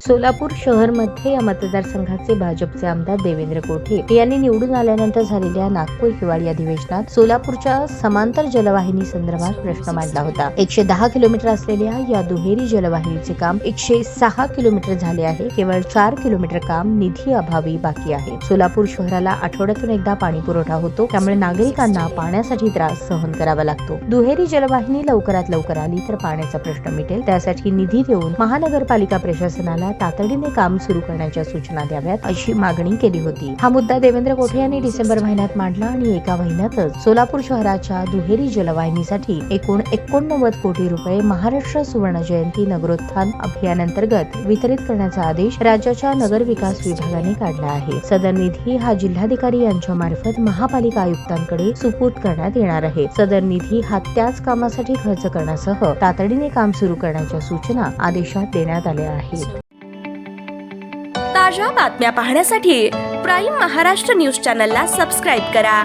सोलापूर शहरमध्ये या मतदारसंघाचे भाजपचे आमदार देवेंद्र कोठे यांनी निवडून आल्यानंतर झालेल्या नागपूर हिवाळी अधिवेशनात सोलापूरच्या समांतर जलवाहिनी संदर्भात प्रश्न मांडला होता। 110 किलोमीटर असलेल्या या दुहेरी जलवाहिनीचे काम 106 किलोमीटर झाले आहे। केवळ 4 किलोमीटर काम निधी अभावी बाकी आहे। सोलापूर शहराला आठवड्यातून एकदा पाणी पुरवठा होतो, त्यामुळे नागरिकांना पाण्यासाठी त्रास सहन करावा लागतो। दुहेरी जलवाहिनी लवकरात लवकर आली तर पाण्याचा प्रश्न मिटेल, त्यासाठी निधी देऊन महानगरपालिका प्रशासनाला तातडीने काम सुरू करण्याच्या सूचना द्याव्यात अशी मागणी केली होती। हा मुद्दा देवेंद्र कोठे यांनी डिसेंबर महिन्यात मांडला आणि एका महिन्यातच सोलापूर शहराच्या दुहेरी जलवाहिनीसाठी एकूण 89 कोटी रुपये महाराष्ट्र सुवर्ण जयंती नगरोत्थान अभियानांतर्गत वितरित करण्याचा आदेश राज्याच्या नगर विकास विभागाने काढला आहे। सदर निधी हा जिल्हाधिकारी यांच्या मार्फत महापालिका आयुक्तांकडे सुपूर्द करण्यात येणार आहे। सदर निधी हा त्याच कामासाठी खर्च करण्यासह तातडीने काम सुरू करण्याच्या सूचना आदेशात देण्यात आल्या आहेत। ताज्या बातम्या पाहण्यासाठी प्राईम महाराष्ट्र न्यूज चॅनलला सबस्क्राईब करा।